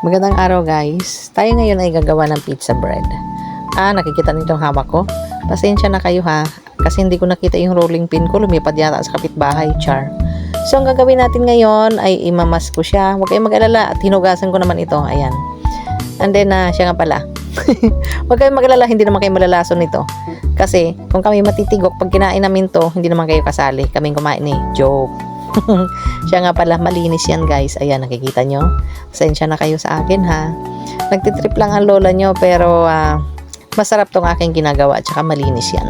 Magandang araw guys. Tayo ngayon ay gagawa ng pizza bread. Nakikita niyo itong hawak ko? Pasensya na kayo ha. Kasi hindi ko nakita yung rolling pin ko. Lumipad yata sa kapitbahay, char. So ang gagawin natin ngayon ay imamas ko siya. Huwag kayong mag-alala at hinugasan ko naman ito. Ayan. And then siya nga pala. Huwag kayong mag-alala, hindi naman kayo malalason nito. Kasi kung kami matitigok, pag kinain namin to, hindi naman kayo kasali. Kaming kumain eh. Joke. Siya nga pala, malinis yan guys. Ayan, nakikita nyo. Pasensya na kayo sa akin ha. Nagtitrip lang ang lola nyo, pero masarap tong aking ginagawa at saka malinis yan.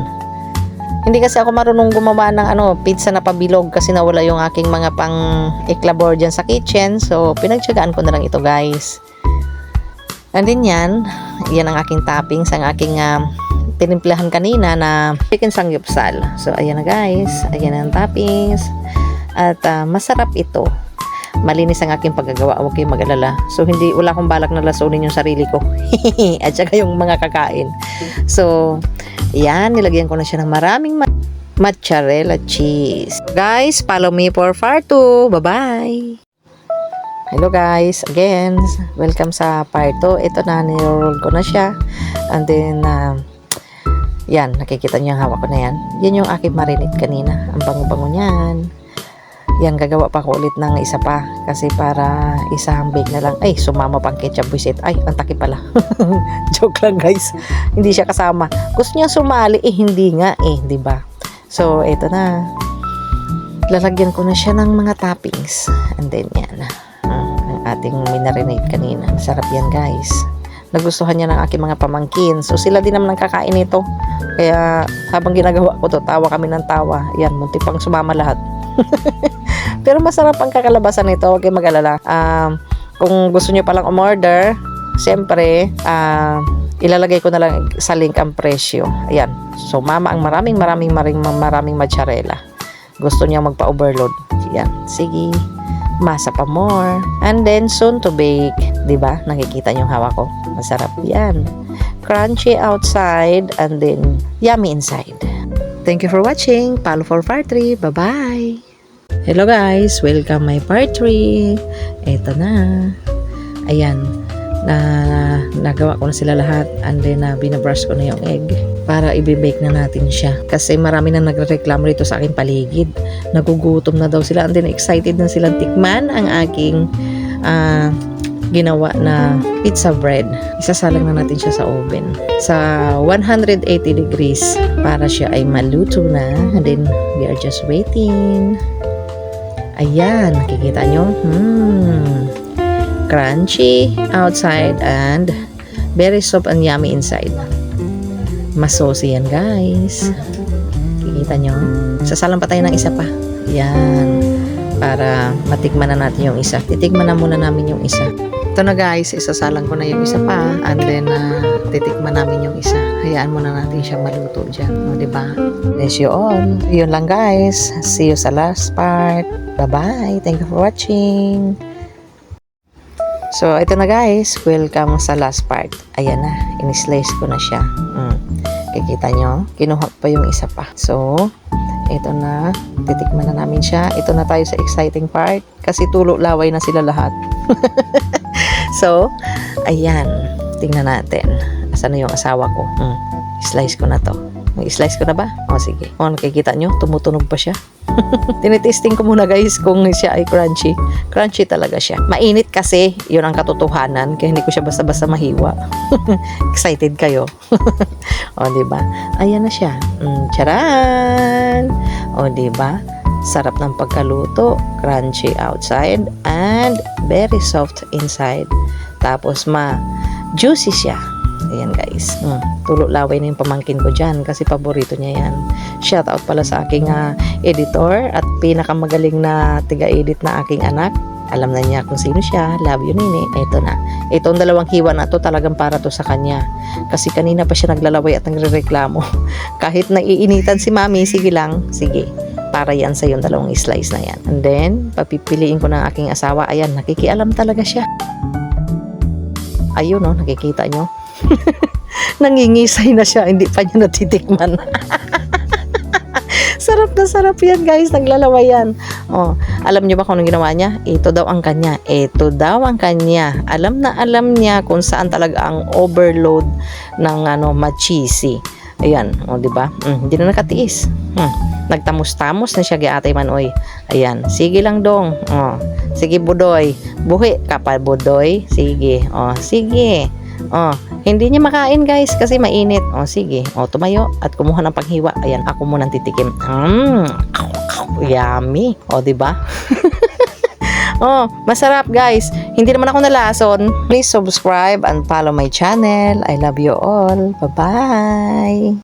Hindi kasi ako marunong gumawa ng pizza na pabilog kasi nawala yung aking mga pang eklabor dyan sa kitchen. So pinagtyagaan ko na lang ito guys. And then yan ang aking toppings, ang aking tinimplahan kanina na chicken sangyupsal. So ayan na guys, ayan ang toppings. At masarap ito. Malinis ang aking paggagawa. Huwag kayong mag-alala. So wala akong balak na lasunin yung sarili ko. At saka yung mga kakain. So yan, nilagyan ko na siya ng maraming mozzarella cheese. Guys, follow me for part 2. Bye-bye. Hello guys, again. Welcome sa part 2. Ito na, niroll ko na siya. And then yan, nakikita niyo yung hawak ko na yan. Yan yung aking marinate kanina. Ang bango-bango niyan. Yan, gagawa pa ko ulit ng isa pa. Kasi para isang bake na lang. Ay, sumama pang ketchup visit. Ay, ang taki pala. Joke lang guys. Hindi siya kasama. Gusto niya sumali. Hindi nga diba? So, eto na. Lalagyan ko na siya ng mga toppings. And then yan. Ang ating minarinate kanina. Masarap yan guys. Nagustuhan niya ng aking mga pamangkin. So, sila din naman ang kakain nito. Kaya, habang ginagawa ko to, tawa kami ng tawa. Yan, munti pang sumama lahat. Pero masarap ang kakalabasan nito. Huwag kayong mag-alala. Kung gusto nyo palang umorder, siyempre, ilalagay ko na lang sa link ang presyo. Ayan. So, mama ang maraming mozzarella. Gusto niya magpa-overload. Ayan. Sige. Masa pa more. And then, soon to bake. Diba? Nakikita nyo yung hawak ko. Masarap yan. Crunchy outside and then yummy inside. Thank you for watching. Follow for part 3. Bye-bye. Hello guys. Welcome my part 3. Ito na. Ayan. Nagawa ko na sila lahat. And then binabrush ko na yung egg. Para i-bake na natin siya. Kasi marami na nagreklamo rito sa aking paligid. Nagugutom na daw sila. And then excited na silang tikman ang aking ginawa na pizza bread. Isasalang na natin siya sa oven. Sa 180 degrees para siya ay maluto na. And then, we are just waiting. Ayan, nakikita nyo? Crunchy outside and very soft and yummy inside. Mas saucy yan, guys. Kikita nyo? Sasalang pa tayo ng isa pa. Ayan. Para matikman na natin yung isa. Titikman na muna namin yung isa. Ito na guys, isasalang ko na yung isa pa. And then, titikman namin yung isa. Hayaan muna natin siya maluto dyan. O, diba? Bless you all. Yun lang guys. See you sa last part. Bye-bye. Thank you for watching. So, ito na guys. Welcome sa last part. Ayan na. In-slice ko na siya. Kikita nyo? Kinuha pa yung isa pa. So, ito na. Titikman na namin siya. Ito na tayo sa exciting part. Kasi tulo laway na sila lahat. So, ayan. Tingnan natin. Asan na yung asawa ko? Slice ko na to. May-slice ko na ba? O, sige. O, nakikita nyo? Tumutunog pa siya. Tinitesting ko muna guys kung siya ay crunchy. Crunchy talaga siya. Mainit kasi, yun ang katotohanan. Kaya hindi ko siya basta-basta mahiwa. Excited kayo. O, diba? Ayan na siya. Charan! O, diba? Sarap ng pagkaluto. Crunchy outside and very soft inside. Tapos juicy siya. Ayan guys. Tulo laway na yung pamangkin ko dyan kasi paborito niya yan. Shout out pala sa aking editor at pinakamagaling na tiga-edit na aking anak. Alam na niya kung sino siya. Love you, Nini. Ito na. Itong dalawang hiwa na to talagang para to sa kanya. Kasi kanina pa siya naglalaway at nagrereklamo. Kahit naiinitan si mami, sige lang. Sige. Para yan sa yung dalawang slice na yan. And then, papipiliin ko ng aking asawa. Ayan, nakikialam talaga siya. Ayun, no, nakikita nyo. Nangingisay na siya, hindi pa niya natitikman. Sarap na sarap yan, guys. Naglalaway yan. Oh, alam niyo ba kung anong ginawa niya? Ito daw ang kanya. Ito daw ang kanya. Alam na alam niya kung saan talaga ang overload ng machisi. Ayan, o, di ba? Hindi na nakatiis. Nagtamos-tamos na siya giatay man, oy. Ayan, sige lang dong. O, sige, budoy. Buhi ka pa, budoy. Sige, o, sige. O, hindi niya makain, guys, kasi mainit. O, sige. O, tumayo at kumuha ng panghiwa. Ayan, ako munang titikim. Yummy. O, di ba? Oh, masarap, guys. Hindi naman ako nalason. Please subscribe and follow my channel. I love you all. Bye-bye.